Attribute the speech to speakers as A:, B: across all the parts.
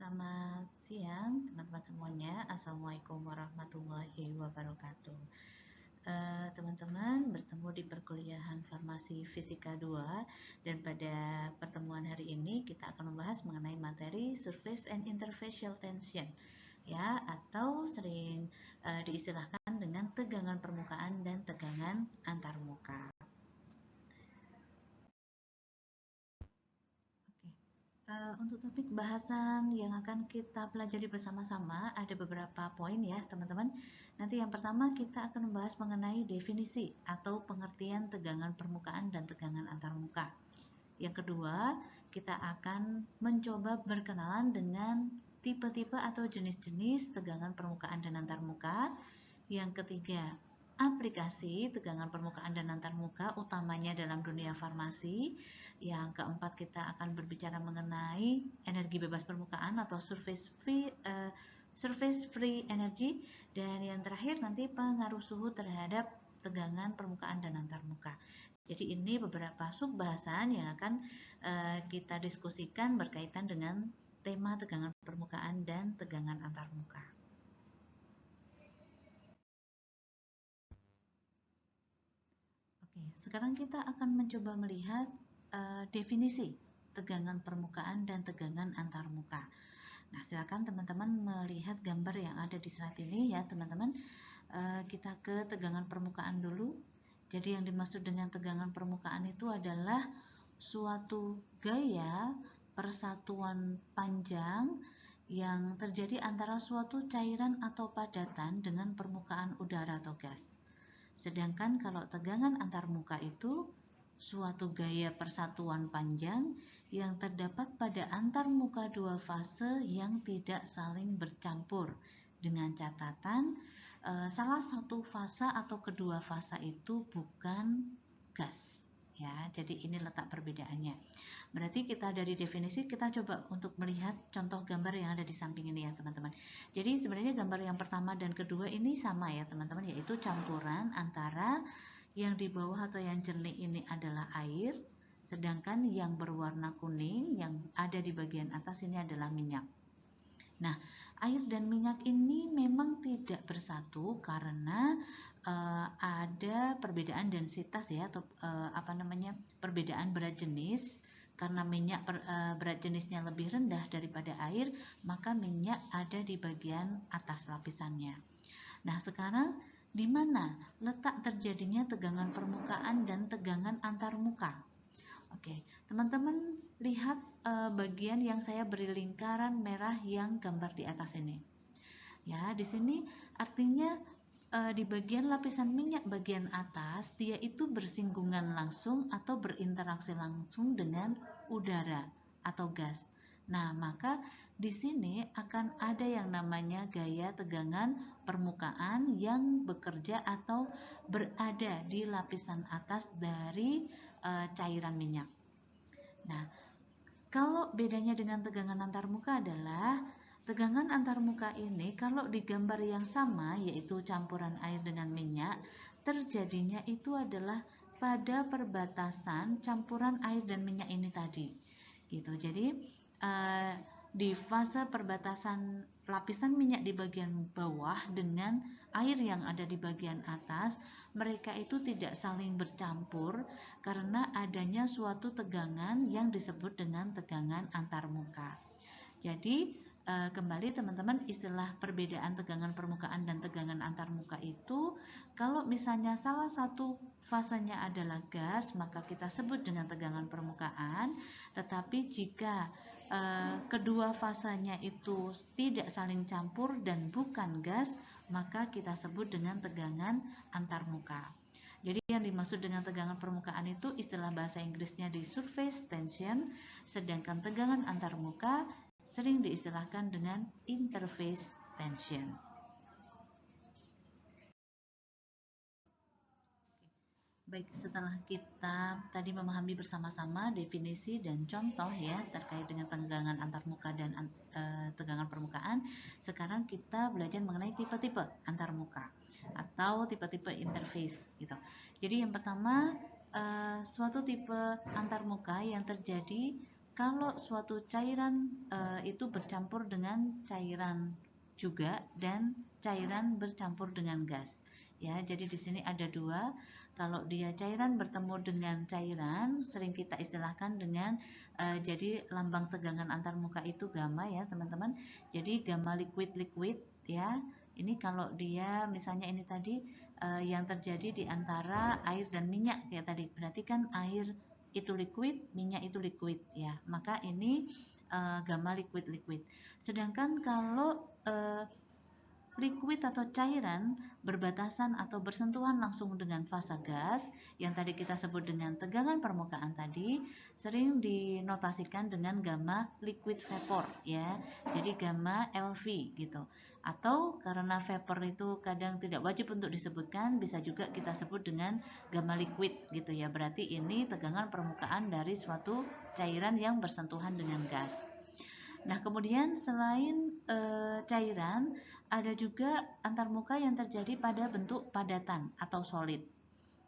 A: Selamat siang teman-teman semuanya. Assalamualaikum warahmatullahi wabarakatuh. Teman-teman bertemu di perkuliahan Farmasi Fisika 2 dan pada pertemuan hari ini kita akan membahas mengenai materi Surface and Interfacial Tension ya, atau sering diistilahkan dengan tegangan permukaan dan tegangan antarmuka. Untuk topik bahasan yang akan kita pelajari bersama-sama ada beberapa poin ya teman-teman. Nanti yang pertama kita akan membahas mengenai definisi atau pengertian tegangan permukaan dan tegangan antarmuka. Yang kedua, kita akan mencoba berkenalan dengan tipe-tipe atau jenis-jenis tegangan permukaan dan antarmuka. Yang ketiga, aplikasi tegangan permukaan dan antarmuka utamanya dalam dunia farmasi. Yang keempat, kita akan berbicara mengenai energi bebas permukaan atau surface free energy. Dan yang terakhir nanti pengaruh suhu terhadap tegangan permukaan dan antarmuka. Jadi ini beberapa sub bahasan yang akan kita diskusikan berkaitan dengan tema tegangan permukaan dan tegangan antarmuka. Oke, sekarang kita akan mencoba melihat definisi tegangan permukaan dan tegangan antarmuka. Nah, silakan teman-teman melihat gambar yang ada di slide ini ya, teman-teman. Kita ke tegangan permukaan dulu. Jadi yang dimaksud dengan tegangan permukaan itu adalah suatu gaya persatuan panjang yang terjadi antara suatu cairan atau padatan dengan permukaan udara atau gas. Sedangkan kalau tegangan antarmuka itu suatu gaya persatuan panjang yang terdapat pada antarmuka dua fase yang tidak saling bercampur, dengan catatan salah satu fase atau kedua fase itu bukan gas. Ya, jadi ini letak perbedaannya. Berarti kita dari definisi kita coba untuk melihat contoh gambar yang ada di samping ini ya teman-teman. Jadi sebenarnya gambar yang pertama dan kedua ini sama ya teman-teman, yaitu campuran antara yang di bawah atau yang jernih ini adalah air, sedangkan yang berwarna kuning yang ada di bagian atas ini adalah minyak. Nah, air dan minyak ini memang tidak bersatu karena ada perbedaan densitas ya, atau perbedaan berat jenis. Karena minyak berat jenisnya lebih rendah daripada air, maka minyak ada di bagian atas lapisannya. Nah, sekarang di mana letak terjadinya tegangan permukaan dan tegangan antarmuka? Oke, teman-teman lihat bagian yang saya beri lingkaran merah yang gambar di atas ini. Ya, di sini artinya di bagian lapisan minyak bagian atas dia itu bersinggungan langsung atau berinteraksi langsung dengan udara atau gas. Nah, maka di sini akan ada yang namanya gaya tegangan permukaan yang bekerja atau berada di lapisan atas dari cairan minyak. Nah, kalau bedanya dengan tegangan antarmuka adalah tegangan antarmuka ini kalau di gambar yang sama, yaitu campuran air dengan minyak, terjadinya itu adalah pada perbatasan campuran air dan minyak ini tadi. Gitu. Jadi di fase perbatasan lapisan minyak di bagian bawah dengan air yang ada di bagian atas, mereka itu tidak saling bercampur karena adanya suatu tegangan yang disebut dengan tegangan antarmuka. Jadi kembali teman-teman, istilah perbedaan tegangan permukaan dan tegangan antarmuka itu, kalau misalnya salah satu fasenya adalah gas, maka kita sebut dengan tegangan permukaan. Tetapi jika kedua fasenya itu tidak saling campur dan bukan gas, maka kita sebut dengan tegangan antarmuka. Jadi yang dimaksud dengan tegangan permukaan itu istilah bahasa Inggrisnya di surface tension, sedangkan tegangan antarmuka sering diistilahkan dengan interface tension. Baik, setelah kita tadi memahami bersama-sama definisi dan contoh ya terkait dengan tegangan antarmuka dan tegangan permukaan, sekarang kita belajar mengenai tipe-tipe antarmuka atau tipe-tipe interface gitu. Jadi yang pertama, suatu tipe antarmuka yang terjadi kalau suatu cairan itu bercampur dengan cairan juga dan cairan bercampur dengan gas. Ya, jadi di sini ada dua. Kalau dia cairan bertemu dengan cairan, sering kita istilahkan dengan jadi lambang tegangan antarmuka itu gamma ya, teman-teman. Jadi gamma liquid-liquid ya. Ini kalau dia misalnya ini tadi yang terjadi di antara air dan minyak kayak tadi. Berarti kan air itu liquid, minyak itu liquid ya. Maka ini gamma liquid-liquid. Sedangkan kalau liquid atau cairan berbatasan atau bersentuhan langsung dengan fasa gas yang tadi kita sebut dengan tegangan permukaan tadi, sering dinotasikan dengan gamma liquid vapor ya. Jadi gamma LV gitu. Atau karena vapor itu kadang tidak wajib untuk disebutkan, bisa juga kita sebut dengan gamma liquid gitu ya. Berarti ini tegangan permukaan dari suatu cairan yang bersentuhan dengan gas. Nah, kemudian selain cairan, ada juga antarmuka yang terjadi pada bentuk padatan atau solid.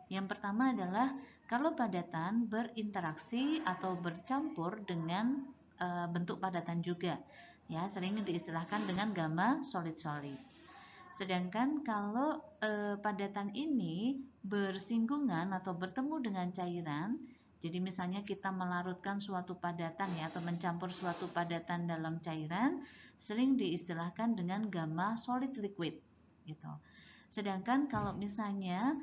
A: Yang pertama adalah kalau padatan berinteraksi atau bercampur dengan bentuk padatan juga, ya sering diistilahkan dengan gamma solid-solid. Sedangkan kalau padatan ini bersinggungan atau bertemu dengan cairan, jadi misalnya kita melarutkan suatu padatan ya atau mencampur suatu padatan dalam cairan, sering diistilahkan dengan gamma solid liquid gitu. Sedangkan kalau misalnya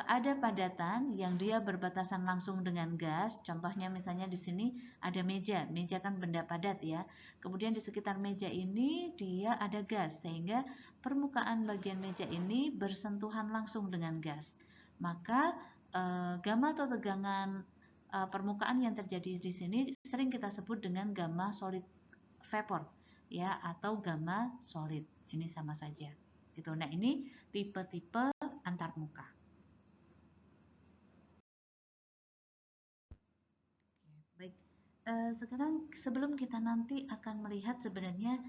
A: ada padatan yang dia berbatasan langsung dengan gas, contohnya misalnya di sini ada meja, meja kan benda padat ya. Kemudian di sekitar meja ini dia ada gas, sehingga permukaan bagian meja ini bersentuhan langsung dengan gas. Maka gamma atau tegangan permukaan yang terjadi di sini sering kita sebut dengan gamma solid vapor ya atau gamma solid. Ini sama saja. Gitu. Nah, ini tipe-tipe antarmuka. Baik, sekarang sebelum kita nanti akan melihat sebenarnya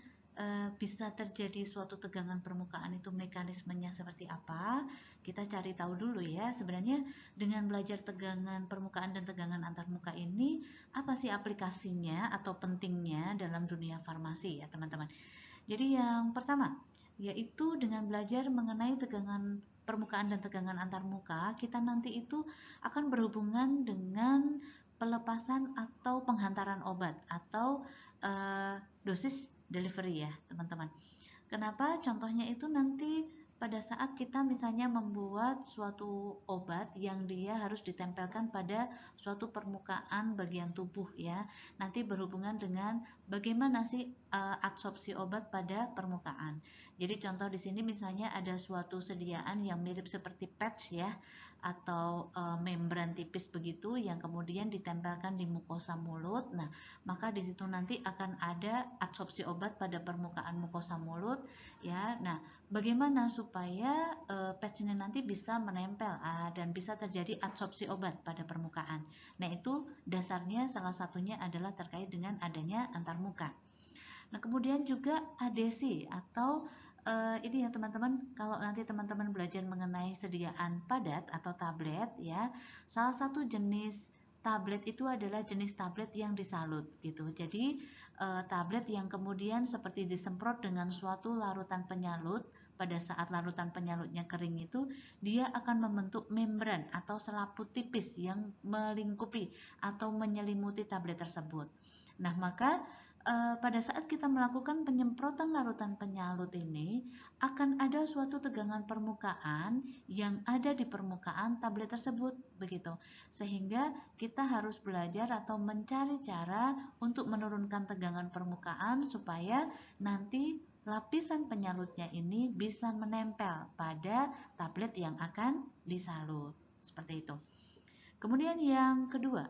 A: bisa terjadi suatu tegangan permukaan itu mekanismenya seperti apa, kita cari tahu dulu ya. Sebenarnya dengan belajar tegangan permukaan dan tegangan antarmuka ini, apa sih aplikasinya atau pentingnya dalam dunia farmasi ya teman-teman. Jadi yang pertama, yaitu dengan belajar mengenai tegangan permukaan dan tegangan antarmuka, kita nanti itu akan berhubungan dengan pelepasan atau penghantaran obat atau dosis delivery ya, teman-teman. Kenapa? Contohnya itu nanti pada saat kita misalnya membuat suatu obat yang dia harus ditempelkan pada suatu permukaan bagian tubuh ya. Nanti berhubungan dengan bagaimana sih absorpsi obat pada permukaan. Jadi contoh di sini misalnya ada suatu sediaan yang mirip seperti patch ya atau membran tipis begitu yang kemudian ditempelkan di mukosa mulut. Nah, maka di situ nanti akan ada absorpsi obat pada permukaan mukosa mulut ya. Nah, bagaimana supaya patch-nya nanti bisa menempel dan bisa terjadi absorpsi obat pada permukaan. Nah, itu dasarnya salah satunya adalah terkait dengan adanya antarmuka. Nah, kemudian juga adesi atau ini ya teman-teman, kalau nanti teman-teman belajar mengenai sediaan padat atau tablet ya, salah satu jenis tablet itu adalah jenis tablet yang disalut gitu. Jadi tablet yang kemudian seperti disemprot dengan suatu larutan penyalut, pada saat larutan penyalutnya kering itu dia akan membentuk membran atau selaput tipis yang melingkupi atau menyelimuti tablet tersebut. Nah, maka pada saat kita melakukan penyemprotan larutan penyalut ini akan ada suatu tegangan permukaan yang ada di permukaan tablet tersebut begitu. Sehingga kita harus belajar atau mencari cara untuk menurunkan tegangan permukaan supaya nanti lapisan penyalutnya ini bisa menempel pada tablet yang akan disalut. Seperti itu. Kemudian yang kedua,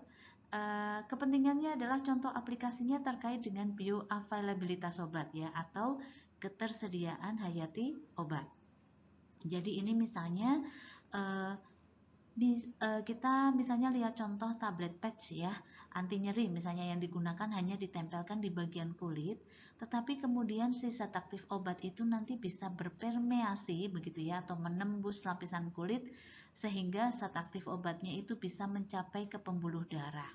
A: kepentingannya adalah contoh aplikasinya terkait dengan bioavailabilitas obat ya atau ketersediaan hayati obat. Jadi ini misalnya kita misalnya lihat contoh tablet patch ya, anti nyeri misalnya yang digunakan hanya ditempelkan di bagian kulit, tetapi kemudian si zat aktif obat itu nanti bisa berpermeasi begitu ya atau menembus lapisan kulit sehingga zat aktif obatnya itu bisa mencapai ke pembuluh darah.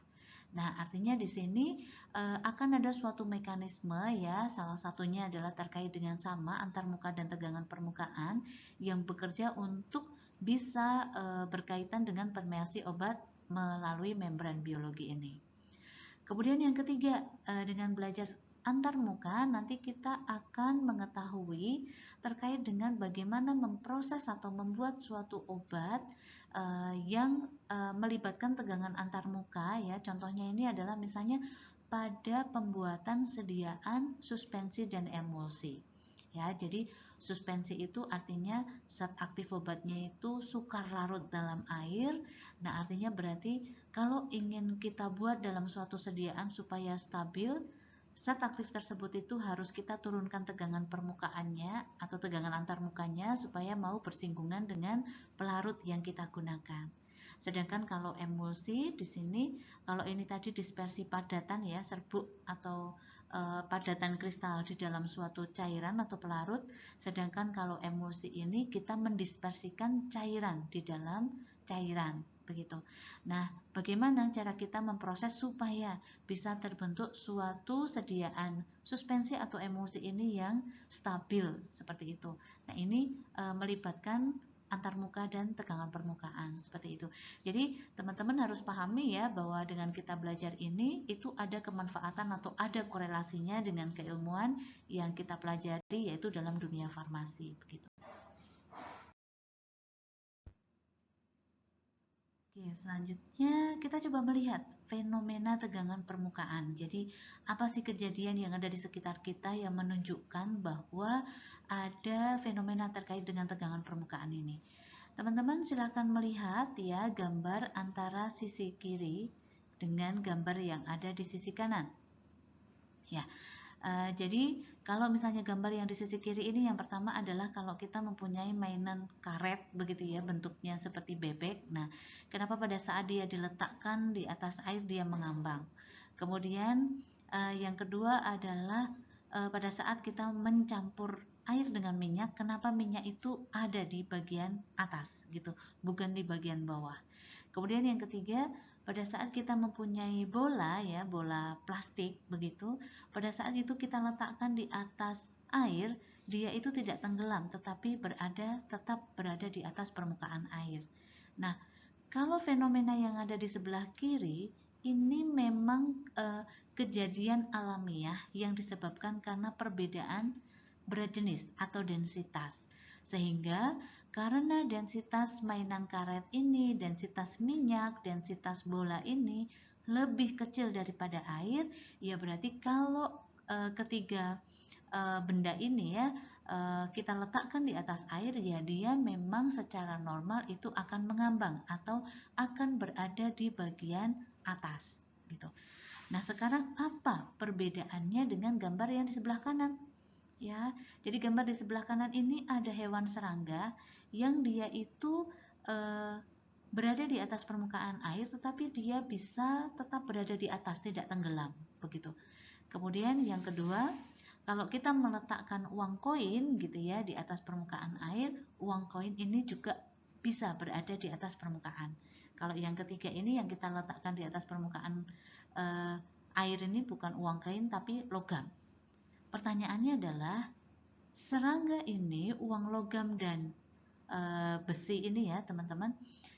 A: Nah, artinya di sini akan ada suatu mekanisme ya, salah satunya adalah terkait dengan sama antarmuka dan tegangan permukaan yang bekerja untuk bisa berkaitan dengan permeasi obat melalui membran biologi ini. Kemudian yang ketiga, dengan belajar antarmuka nanti kita akan mengetahui terkait dengan bagaimana memproses atau membuat suatu obat yang melibatkan tegangan antarmuka ya. Contohnya ini adalah misalnya pada pembuatan sediaan suspensi dan emulsi. Ya, jadi suspensi itu artinya zat aktif obatnya itu sukar larut dalam air. Nah, artinya berarti kalau ingin kita buat dalam suatu sediaan supaya stabil, zat aktif tersebut itu harus kita turunkan tegangan permukaannya atau tegangan antarmukanya supaya mau bersinggungan dengan pelarut yang kita gunakan. Sedangkan kalau emulsi di sini, kalau ini tadi dispersi padatan ya, serbuk atau padatan kristal di dalam suatu cairan atau pelarut, sedangkan kalau emulsi ini kita mendispersikan cairan di dalam cairan begitu. Nah, bagaimana cara kita memproses supaya bisa terbentuk suatu sediaan suspensi atau emulsi ini yang stabil seperti itu. Nah, ini melibatkan antarmuka dan tegangan permukaan seperti itu. Jadi teman-teman harus pahami ya bahwa dengan kita belajar ini itu ada kemanfaatan atau ada korelasinya dengan keilmuan yang kita pelajari yaitu dalam dunia farmasi begitu. Oke, selanjutnya kita coba melihat fenomena tegangan permukaan. Jadi, apa sih kejadian yang ada di sekitar kita yang menunjukkan bahwa ada fenomena terkait dengan tegangan permukaan ini? Teman-teman silahkan melihat ya gambar antara sisi kiri dengan gambar yang ada di sisi kanan. Ya, jadi kalau misalnya gambar yang di sisi kiri ini yang pertama adalah kalau kita mempunyai mainan karet begitu ya, bentuknya seperti bebek. Nah, kenapa pada saat dia diletakkan di atas air dia mengambang? Kemudian yang kedua adalah pada saat kita mencampur air dengan minyak, kenapa minyak itu ada di bagian atas gitu, bukan di bagian bawah. Kemudian yang ketiga, pada saat kita mempunyai bola ya, bola plastik begitu, pada saat itu kita letakkan di atas air, dia itu tidak tenggelam tetapi tetap berada di atas permukaan air. Nah, kalau fenomena yang ada di sebelah kiri ini memang kejadian alamiah yang disebabkan karena perbedaan berat jenis atau densitas. Sehingga karena densitas mainan karet ini, densitas minyak, densitas bola ini lebih kecil daripada air, ya berarti kalau ketiga benda ini ya kita letakkan di atas air, ya dia memang secara normal itu akan mengambang atau akan berada di bagian atas gitu. Nah, sekarang apa perbedaannya dengan gambar yang di sebelah kanan? Ya, jadi gambar di sebelah kanan ini ada hewan serangga yang dia itu berada di atas permukaan air, tetapi dia bisa tetap berada di atas, tidak tenggelam, begitu. Kemudian yang kedua, kalau kita meletakkan uang koin gitu ya di atas permukaan air, uang koin ini juga bisa berada di atas permukaan. Kalau yang ketiga ini yang kita letakkan di atas permukaan air ini bukan uang koin tapi logam. Pertanyaannya adalah serangga ini, uang logam dan besi ini ya teman-teman,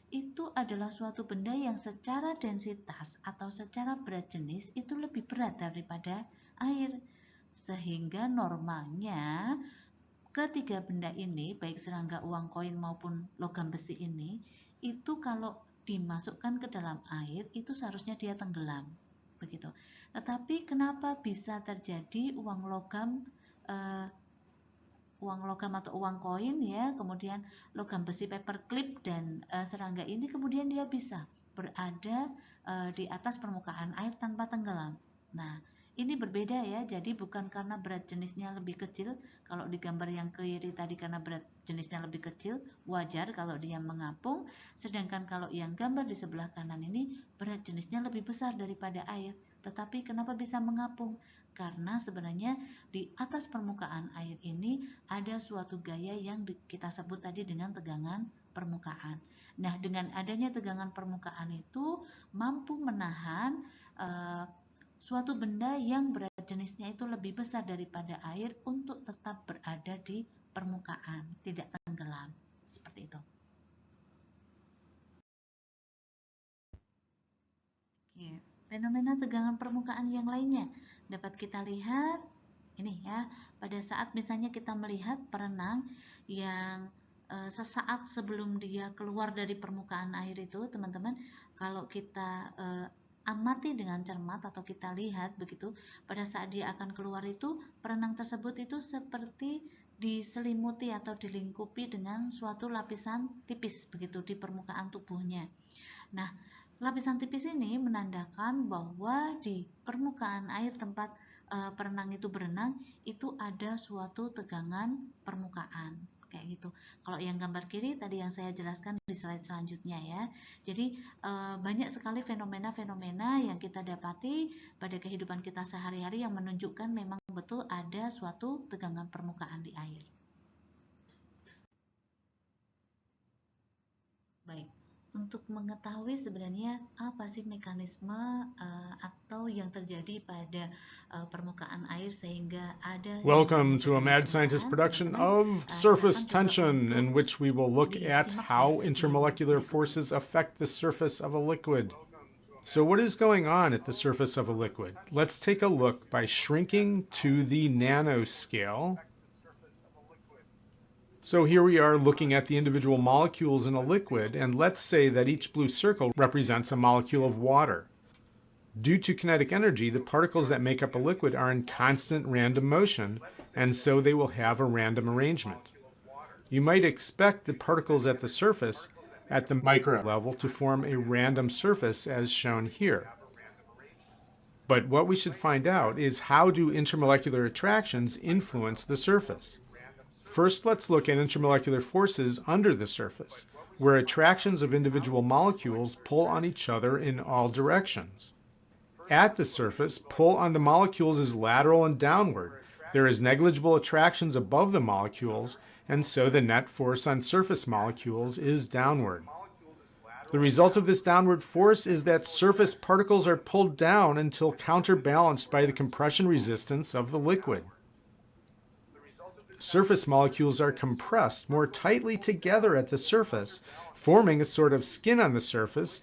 A: itu adalah suatu benda yang secara densitas atau secara berat jenis itu lebih berat daripada air. Sehingga normalnya ketiga benda ini, baik serangga, uang koin maupun logam besi ini, itu kalau dimasukkan ke dalam air itu seharusnya dia tenggelam begitu. Tetapi kenapa bisa terjadi uang logam atau uang koin ya, kemudian logam besi paperclip dan serangga ini kemudian dia bisa berada di atas permukaan air tanpa tenggelam. Nah, ini berbeda ya, jadi bukan karena berat jenisnya lebih kecil. Kalau di gambar yang kiri tadi karena berat jenisnya lebih kecil, wajar kalau dia mengapung. Sedangkan kalau yang gambar di sebelah kanan ini berat jenisnya lebih besar daripada air. Tetapi kenapa bisa mengapung? Karena sebenarnya di atas permukaan air ini ada suatu gaya yang kita sebut tadi dengan tegangan permukaan. Nah, dengan adanya tegangan permukaan itu mampu menahan suatu benda yang berat jenisnya itu lebih besar daripada air untuk tetap berada di permukaan, tidak tenggelam. Seperti itu. Oke, fenomena tegangan permukaan yang lainnya dapat kita lihat ini ya, pada saat misalnya kita melihat perenang yang sesaat sebelum dia keluar dari permukaan air itu, teman-teman, kalau kita amati dengan cermat atau kita lihat begitu, pada saat dia akan keluar itu, perenang tersebut itu seperti diselimuti atau dilingkupi dengan suatu lapisan tipis begitu di permukaan tubuhnya. Nah, lapisan tipis ini menandakan bahwa di permukaan air tempat perenang itu berenang itu ada suatu tegangan permukaan kayak gitu. Kalau yang gambar kiri tadi yang saya jelaskan di slide selanjutnya ya. Jadi banyak sekali fenomena-fenomena yang kita dapati pada kehidupan kita sehari-hari yang menunjukkan memang betul ada suatu tegangan permukaan di air. Baik. Untuk mengetahui sebenarnya apa sih mekanisme atau yang terjadi pada permukaan air sehingga ada
B: Welcome to a Mad Scientist production of Surface Tension, in which we will look at how intermolecular forces affect the surface of a liquid. So what is going on at the surface of a liquid? Let's take a look by shrinking to the nanoscale. So here we are looking at the individual molecules in a liquid, and let's say that each blue circle represents a molecule of water. Due to kinetic energy, the particles that make up a liquid are in constant random motion, and so they will have a random arrangement. You might expect the particles at the surface, at the micro level, to form a random surface as shown here. But what we should find out is how do intermolecular attractions influence the surface? First, let's look at intermolecular forces under the surface, where attractions of individual molecules pull on each other in all directions. At the surface, pull on the molecules is lateral and downward. There is negligible attractions above the molecules, and so the net force on surface molecules is downward. The result of this downward force is that surface particles are pulled down until counterbalanced by the compression resistance of the liquid. Surface molecules are compressed more tightly together at the surface, forming a sort of skin on the surface,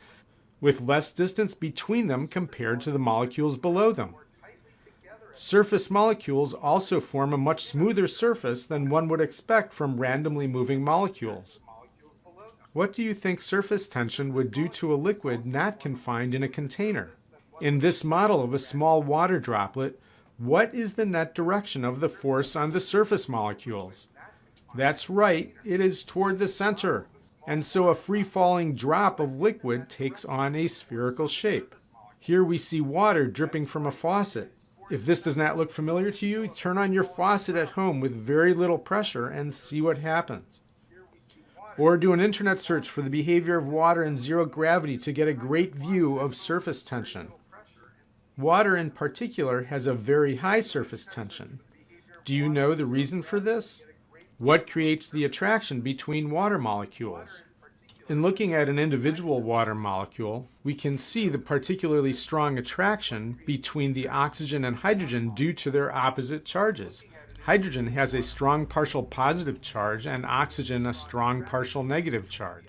B: with less distance between them compared to the molecules below them. Surface molecules also form a much smoother surface than one would expect from randomly moving molecules. What do you think surface tension would do to a liquid not confined in a container? In this model of a small water droplet, what is the net direction of the force on the surface molecules? That's right, it is toward the center. And so a free-falling drop of liquid takes on a spherical shape. Here we see water dripping from a faucet. If this does not look familiar to you, turn on your faucet at home with very little pressure and see what happens. Or do an internet search for the behavior of water in zero gravity to get a great view of surface tension. Water in particular has a very high surface tension. Do you know the reason for this? What creates the attraction between water molecules? In looking at an individual water molecule, we can see the particularly strong attraction between the oxygen and hydrogen due to their opposite charges. Hydrogen has a strong partial positive charge and oxygen a strong partial negative charge.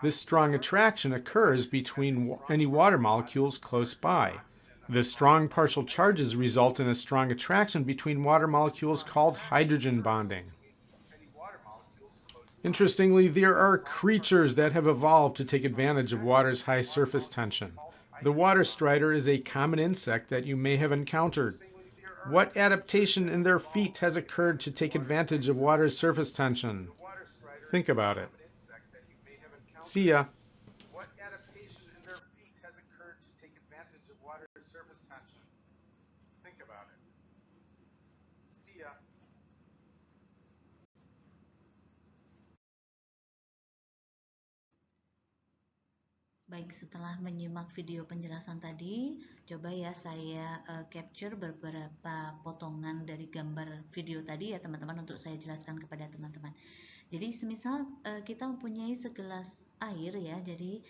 B: This strong attraction occurs between any water molecules close by. The strong partial charges result in a strong attraction between water molecules called hydrogen bonding. Interestingly, there are creatures that have evolved to take advantage of water's high surface tension. The water strider is a common insect that you may have encountered. What adaptation in their feet has occurred to take advantage of water's surface tension? Think about it. See ya. What adaptation in their feet has occurred to take advantage of water's surface tension? Think about it. See ya.
A: Baik, setelah menyimak video penjelasan tadi, Coba ya saya capture beberapa potongan dari gambar video tadi ya teman-teman, untuk saya jelaskan kepada teman-teman. Jadi semisal kita mempunyai segelas air ya, jadi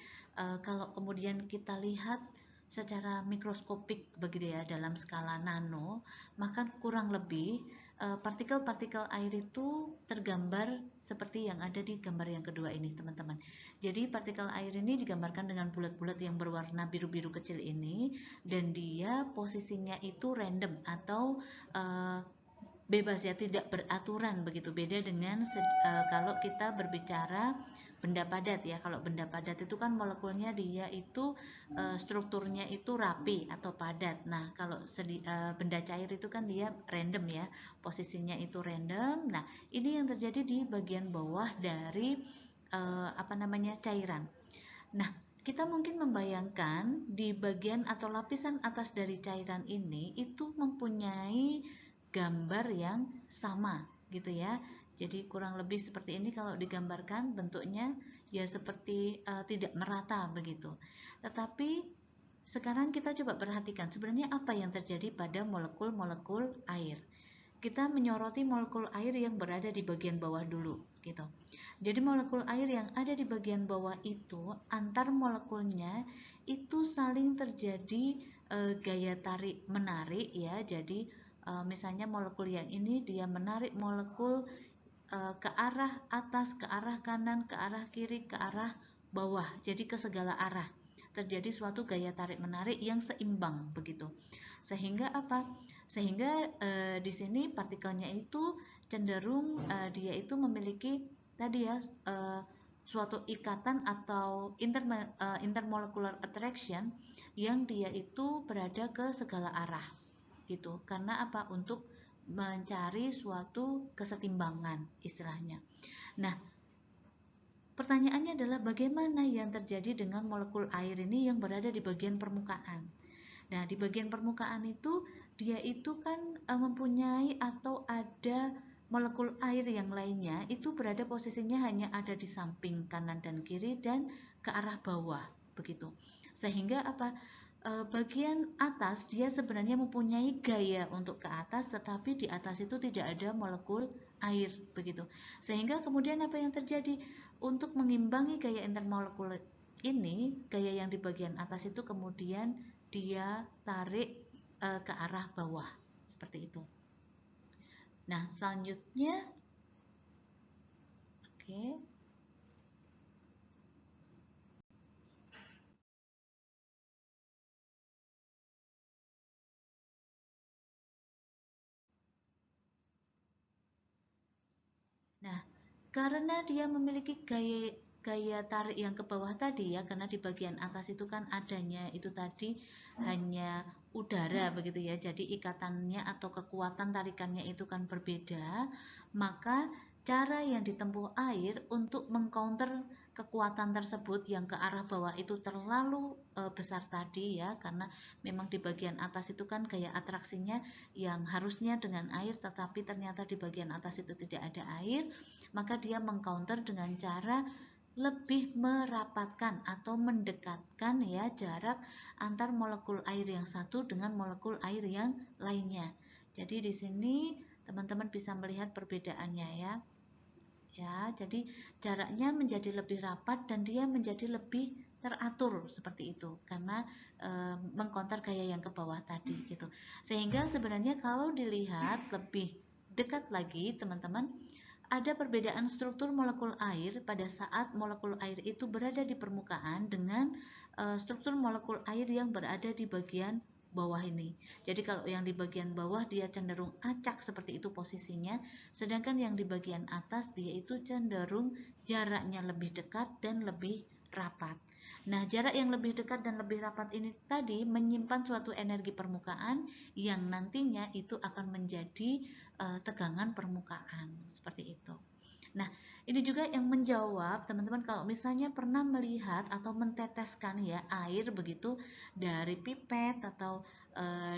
A: kalau kemudian kita lihat secara mikroskopik begitu ya, dalam skala nano, maka kurang lebih partikel-partikel air itu tergambar seperti yang ada di gambar yang kedua ini teman-teman. Jadi partikel air ini digambarkan dengan bulat-bulat yang berwarna biru-biru kecil ini, dan dia posisinya itu random atau bebas ya, tidak beraturan begitu. Beda dengan kalau kita berbicara benda padat ya. Kalau benda padat itu kan molekulnya dia itu strukturnya itu rapi atau padat. Nah, kalau benda cair itu kan dia random ya, posisinya itu random. Nah, ini yang terjadi di bagian bawah dari apa namanya, cairan. Nah, kita mungkin membayangkan di bagian atau lapisan atas dari cairan ini itu mempunyai gambar yang sama gitu ya. Jadi kurang lebih seperti ini kalau digambarkan bentuknya ya, seperti tidak merata begitu. Tetapi sekarang kita coba perhatikan sebenarnya apa yang terjadi pada molekul-molekul air. Kita menyoroti molekul air yang berada di bagian bawah dulu gitu. Jadi molekul air yang ada di bagian bawah itu, antar molekulnya itu saling terjadi gaya tarik menarik ya. Jadi misalnya molekul yang ini dia menarik molekul ke arah atas, ke arah kanan, ke arah kiri, ke arah bawah. Jadi ke segala arah. Terjadi suatu gaya tarik menarik yang seimbang begitu. Sehingga apa? Sehingga di sini partikelnya itu cenderung dia itu memiliki tadi ya suatu ikatan atau intermolecular attraction yang dia itu berada ke segala arah gitu. Karena apa? Untuk mencari suatu kesetimbangan istilahnya. Nah, pertanyaannya adalah bagaimana yang terjadi dengan molekul air ini yang berada di bagian permukaan. Nah, di bagian permukaan itu dia itu kan mempunyai atau ada molekul air yang lainnya itu berada posisinya hanya ada di samping kanan dan kiri dan ke arah bawah begitu. Sehingga apa? Bagian atas dia sebenarnya mempunyai gaya untuk ke atas, tetapi di atas itu tidak ada molekul air begitu. Sehingga kemudian apa yang terjadi? Untuk mengimbangi gaya intermolekuler ini, gaya yang di bagian atas itu kemudian dia tarik ke arah bawah seperti itu. Nah, selanjutnya oke. Nah, karena dia memiliki gaya tarik yang ke bawah tadi ya, karena di bagian atas itu kan adanya itu tadi hanya udara begitu ya, jadi ikatannya atau kekuatan tarikannya itu kan berbeda, maka cara yang ditempuh air untuk mengcounter kekuatan tersebut yang ke arah bawah itu terlalu besar tadi ya, karena memang di bagian atas itu kan gaya atraksinya yang harusnya dengan air, tetapi ternyata di bagian atas itu tidak ada air, maka dia mengcounter dengan cara lebih merapatkan atau mendekatkan ya jarak antar molekul air yang satu dengan molekul air yang lainnya. Jadi di sini teman-teman bisa melihat perbedaannya ya. Ya, jadi jaraknya menjadi lebih rapat dan dia menjadi lebih teratur seperti itu karena mengkonter gaya yang ke bawah tadi gitu. Sehingga sebenarnya kalau dilihat lebih dekat lagi teman-teman, ada perbedaan struktur molekul air pada saat molekul air itu berada di permukaan dengan struktur molekul air yang berada di bagian bawah ini. Jadi kalau yang di bagian bawah dia cenderung acak seperti itu posisinya, sedangkan yang di bagian atas dia itu cenderung jaraknya lebih dekat dan lebih rapat. Nah, jarak yang lebih dekat dan lebih rapat ini tadi menyimpan suatu energi permukaan yang nantinya itu akan menjadi tegangan permukaan seperti itu. Nah, ini juga yang menjawab teman-teman kalau misalnya pernah melihat atau menteteskan ya air begitu dari pipet atau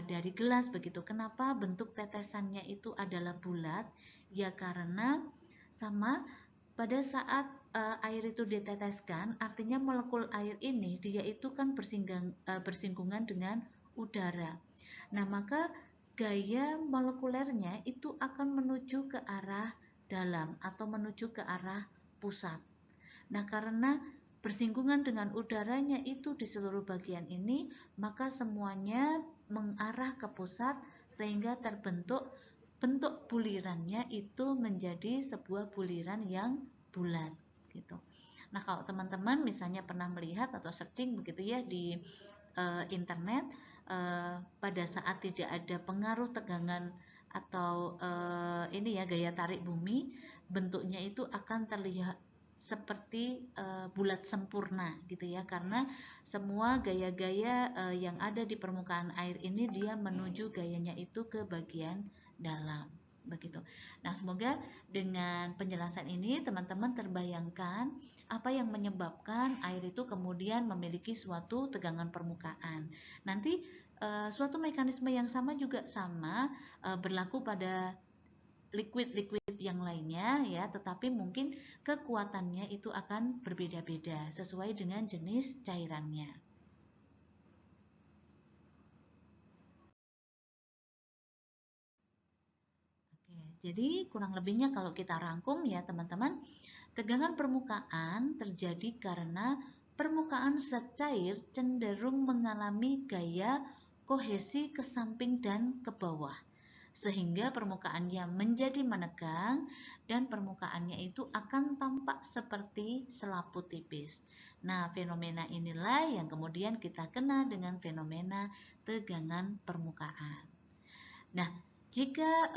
A: dari gelas begitu. Kenapa bentuk tetesannya itu adalah bulat? Ya karena sama pada saat air itu diteteskan, artinya molekul air ini dia itu kan bersinggungan dengan udara. Nah, maka gaya molekulernya itu akan menuju ke arah dalam atau menuju ke arah pusat. Nah, karena bersinggungan dengan udaranya itu di seluruh bagian ini, maka semuanya mengarah ke pusat sehingga terbentuk bentuk bulirannya itu menjadi sebuah buliran yang bulat gitu. Nah, kalau teman-teman misalnya pernah melihat atau searching begitu ya di internet, pada saat tidak ada pengaruh tegangan atau ini ya gaya tarik bumi, bentuknya itu akan terlihat seperti bulat sempurna gitu ya, karena semua gaya-gaya yang ada di permukaan air ini dia menuju gayanya itu ke bagian dalam begitu. Nah, semoga dengan penjelasan ini teman-teman terbayangkan apa yang menyebabkan air itu kemudian memiliki suatu tegangan permukaan. Nanti suatu mekanisme yang sama juga berlaku pada liquid-liquid yang lainnya ya, tetapi mungkin kekuatannya itu akan berbeda-beda sesuai dengan jenis cairannya. Oke, jadi kurang lebihnya kalau kita rangkum ya teman-teman, tegangan permukaan terjadi karena permukaan zat cair cenderung mengalami gaya kohesi ke samping dan ke bawah, sehingga permukaannya menjadi menegang dan permukaannya itu akan tampak seperti selaput tipis. Nah, fenomena inilah yang kemudian kita kenal dengan fenomena tegangan permukaan. Nah, jika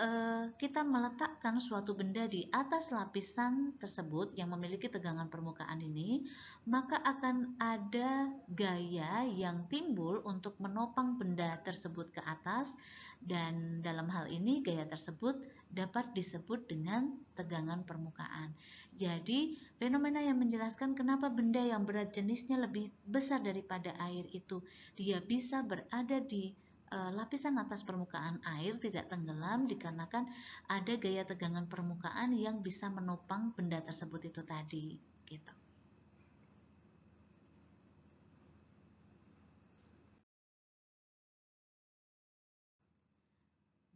A: kita meletakkan suatu benda di atas lapisan tersebut yang memiliki tegangan permukaan ini, maka akan ada gaya yang timbul untuk menopang benda tersebut ke atas, dan dalam hal ini gaya tersebut dapat disebut dengan tegangan permukaan. Jadi, fenomena yang menjelaskan kenapa benda yang berat jenisnya lebih besar daripada air itu dia bisa berada di lapisan atas permukaan air tidak tenggelam dikarenakan ada gaya tegangan permukaan yang bisa menopang benda tersebut itu tadi gitu.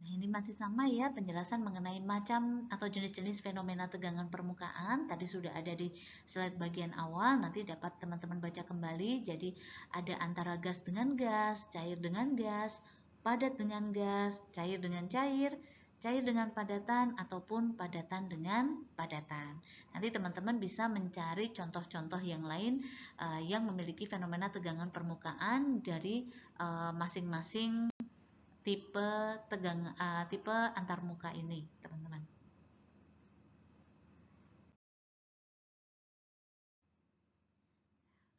A: Nah, ini masih sama ya penjelasan mengenai macam atau jenis-jenis fenomena tegangan permukaan. Tadi sudah ada di slide bagian awal, nanti dapat teman-teman baca kembali. Jadi ada antara gas dengan gas, cair dengan gas, padat dengan gas, cair dengan cair, cair dengan padatan, ataupun padatan dengan padatan. Nanti teman-teman bisa mencari contoh-contoh yang lain yang memiliki fenomena tegangan permukaan dari masing-masing tipe antarmuka ini, teman-teman.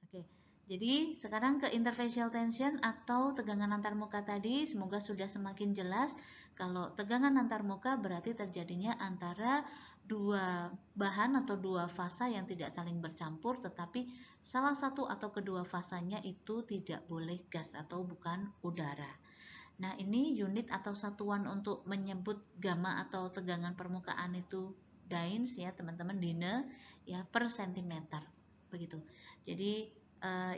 A: Oke, jadi sekarang ke interfacial tension atau tegangan antarmuka tadi, semoga sudah semakin jelas. Kalau tegangan antarmuka berarti terjadinya antara dua bahan atau dua fasa yang tidak saling bercampur, tetapi salah satu atau kedua fasanya itu tidak boleh gas atau bukan udara. Nah, ini unit atau satuan untuk menyebut gamma atau tegangan permukaan itu dynes ya, teman-teman, dine ya per sentimeter. Begitu. Jadi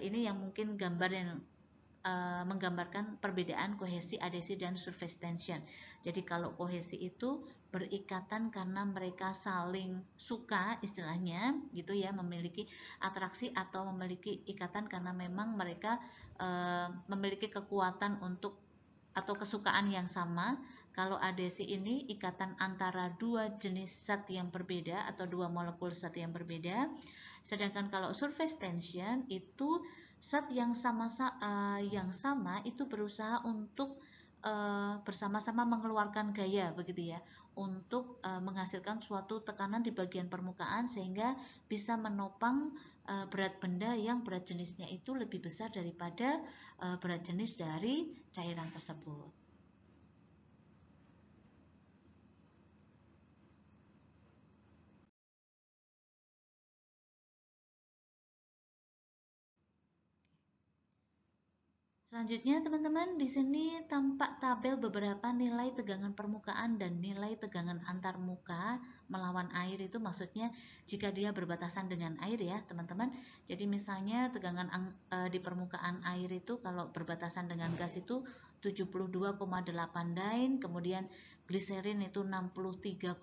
A: ini yang mungkin gambar yang menggambarkan perbedaan kohesi, adhesi dan surface tension. Jadi kalau kohesi itu berikatan karena mereka saling suka istilahnya gitu ya, memiliki atraksi atau memiliki ikatan karena memang mereka memiliki kekuatan untuk atau kesukaan yang sama. Kalau adhesi ini ikatan antara dua jenis zat yang berbeda atau dua molekul zat yang berbeda. Sedangkan kalau surface tension itu zat yang sama itu berusaha untuk bersama-sama mengeluarkan gaya begitu ya, untuk menghasilkan suatu tekanan di bagian permukaan sehingga bisa menopang berat benda yang berat jenisnya itu lebih besar daripada berat jenis dari cairan tersebut. Selanjutnya teman-teman di sini tampak tabel beberapa nilai tegangan permukaan dan nilai tegangan antar muka melawan air, itu maksudnya jika dia berbatasan dengan air ya teman-teman. Jadi misalnya tegangan di permukaan air itu kalau berbatasan dengan gas itu 72,8 Dyn, kemudian gliserin itu 63,4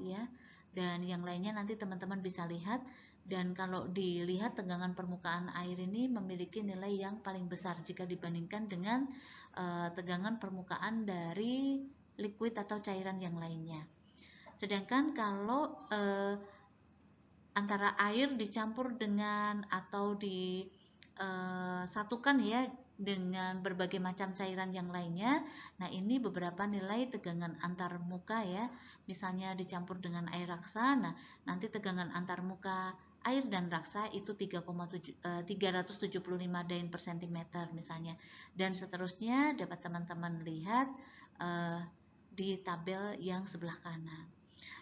A: ya. Dan yang lainnya nanti teman-teman bisa lihat. Dan kalau dilihat tegangan permukaan air ini memiliki nilai yang paling besar jika dibandingkan dengan tegangan permukaan dari liquid atau cairan yang lainnya. Sedangkan kalau antara air dicampur dengan atau disatukan ya dengan berbagai macam cairan yang lainnya. Nah, ini beberapa nilai tegangan antar muka ya. Misalnya dicampur dengan air raksa, nah nanti tegangan antar muka air dan raksa itu 375 Dyn per centimeter misalnya. Dan seterusnya dapat teman-teman lihat di tabel yang sebelah kanan.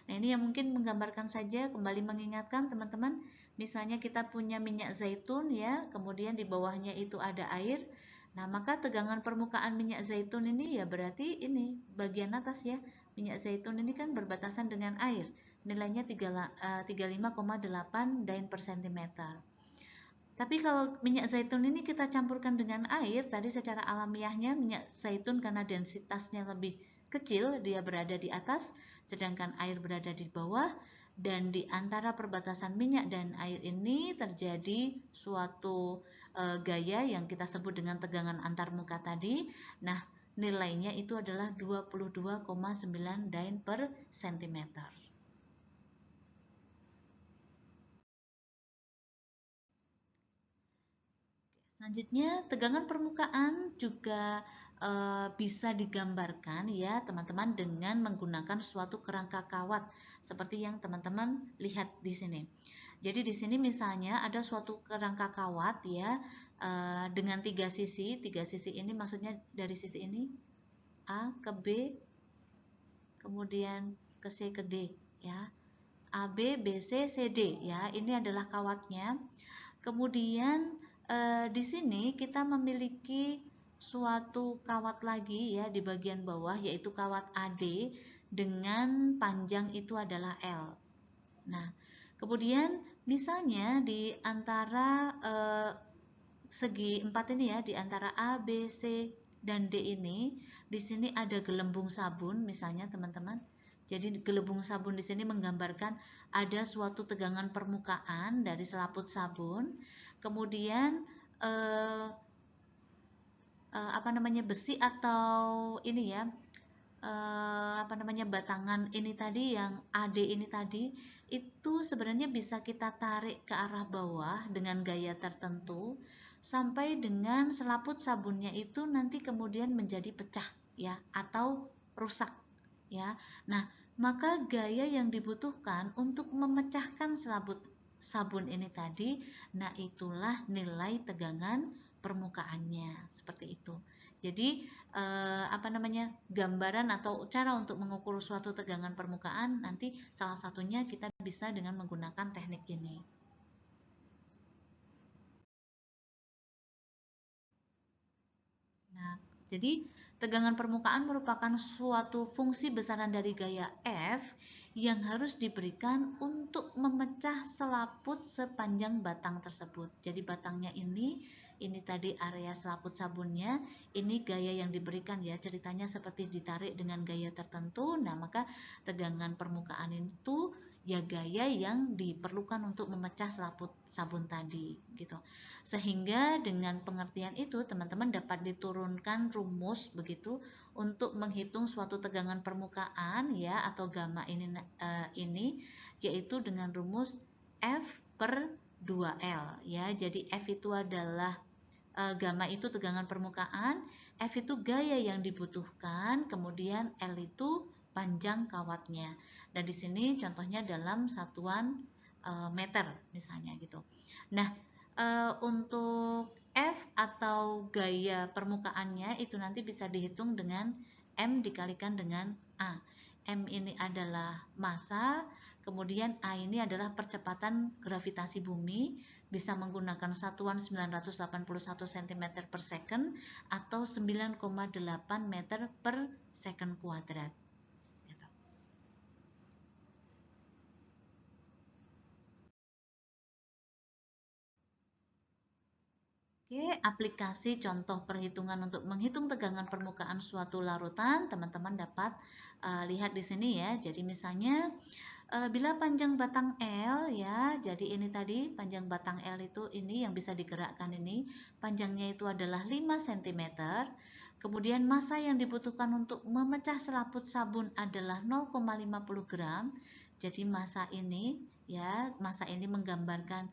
A: Nah, ini yang mungkin menggambarkan saja, kembali mengingatkan teman-teman, misalnya kita punya minyak zaitun ya, kemudian di bawahnya itu ada air. Nah, maka tegangan permukaan minyak zaitun ini ya berarti ini bagian atas ya. Minyak zaitun ini kan berbatasan dengan air. Nilainya 35,8 Dyn per centimeter. Tapi kalau minyak zaitun ini kita campurkan dengan air, tadi secara alamiahnya minyak zaitun karena densitasnya lebih kecil, dia berada di atas, sedangkan air berada di bawah, dan di antara perbatasan minyak dan air ini terjadi suatu gaya yang kita sebut dengan tegangan antarmuka tadi. Nah, nilainya itu adalah 22,9 Dyn per centimeter. Selanjutnya, tegangan permukaan juga bisa digambarkan ya teman-teman dengan menggunakan suatu kerangka kawat seperti yang teman-teman lihat di sini. Jadi di sini misalnya ada suatu kerangka kawat ya dengan tiga sisi. Tiga sisi ini maksudnya dari sisi ini A ke B, kemudian ke C ke D ya. A, B, B, C, C, D ya. Ini adalah kawatnya. Kemudian di sini kita memiliki suatu kawat lagi ya di bagian bawah, yaitu kawat AD dengan panjang itu adalah L. Nah, kemudian misalnya di antara segi 4 ini ya, di antara A, B, C, dan D ini, di sini ada gelembung sabun misalnya teman-teman. Jadi gelembung sabun di sini menggambarkan ada suatu tegangan permukaan dari selaput sabun. Kemudian besi atau ini ya batangan ini tadi yang AD ini tadi itu sebenarnya bisa kita tarik ke arah bawah dengan gaya tertentu sampai dengan selaput sabunnya itu nanti kemudian menjadi pecah ya atau rusak ya. Nah, maka gaya yang dibutuhkan untuk memecahkan selaput sabun ini tadi, nah itulah nilai tegangan permukaannya seperti itu. Jadi gambaran atau cara untuk mengukur suatu tegangan permukaan nanti salah satunya kita bisa dengan menggunakan teknik ini. Nah, jadi tegangan permukaan merupakan suatu fungsi besaran dari gaya F yang harus diberikan untuk memecah selaput sepanjang batang tersebut. Jadi batangnya ini tadi area selaput sabunnya, ini gaya yang diberikan ya, ceritanya seperti ditarik dengan gaya tertentu. Nah, maka tegangan permukaan itu ya gaya yang diperlukan untuk memecah selaput sabun tadi gitu. Sehingga dengan pengertian itu teman-teman dapat diturunkan rumus begitu untuk menghitung suatu tegangan permukaan ya atau gamma ini yaitu dengan rumus F per 2L ya. Jadi F itu adalah gamma itu tegangan permukaan, F itu gaya yang dibutuhkan, kemudian L itu panjang kawatnya. Dan di sini contohnya dalam satuan meter misalnya gitu. Nah, untuk F atau gaya permukaannya itu nanti bisa dihitung dengan M dikalikan dengan A. M ini adalah massa, kemudian A ini adalah percepatan gravitasi bumi, bisa menggunakan satuan 981 cm per second atau 9,8 meter per second kuadrat. Gitu. Oke, aplikasi contoh perhitungan untuk menghitung tegangan permukaan suatu larutan, teman-teman dapat lihat di sini ya. Jadi misalnya bila panjang batang L ya, jadi ini tadi panjang batang L itu ini yang bisa digerakkan ini, panjangnya itu adalah 5 cm. Kemudian massa yang dibutuhkan untuk memecah selaput sabun adalah 0,50 gram. Jadi massa ini ya, massa ini menggambarkan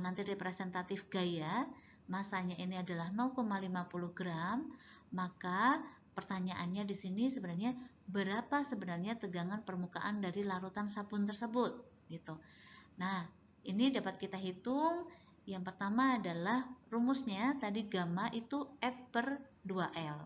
A: nanti representatif gaya. Massanya ini adalah 0,50 gram. Maka pertanyaannya di sini sebenarnya berapa sebenarnya tegangan permukaan dari larutan sabun tersebut gitu. Nah, ini dapat kita hitung. Yang pertama adalah rumusnya tadi gamma itu F per 2L.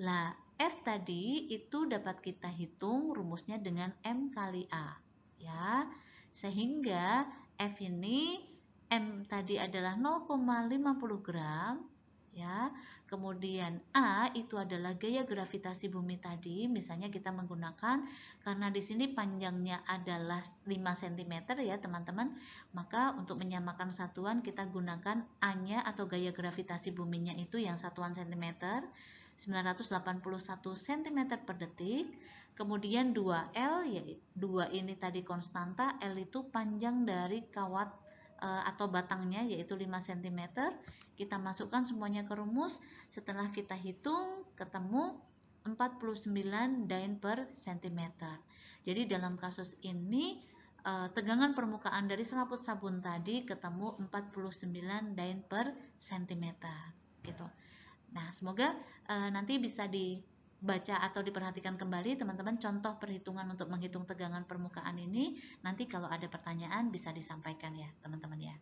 A: Lah, F tadi itu dapat kita hitung rumusnya dengan M kali A ya. Sehingga F ini M tadi adalah 0,50 gram ya. Kemudian A itu adalah gaya gravitasi bumi tadi, misalnya kita menggunakan karena di sini panjangnya adalah 5 cm ya teman-teman, maka untuk menyamakan satuan kita gunakan A-nya atau gaya gravitasi buminya itu yang satuan cm, 981 cm per detik. Kemudian 2L, ya 2 ini tadi konstanta, L itu panjang dari kawat atau batangnya yaitu 5 cm. Kita masukkan semuanya ke rumus. Setelah kita hitung ketemu 49 Dyn per cm. Jadi dalam kasus ini tegangan permukaan dari selaput sabun tadi ketemu 49 Dyn per cm gitu. Nah, semoga nanti bisa dibaca atau diperhatikan kembali teman-teman contoh perhitungan untuk menghitung tegangan permukaan ini. Nanti kalau ada pertanyaan bisa disampaikan ya teman-teman ya.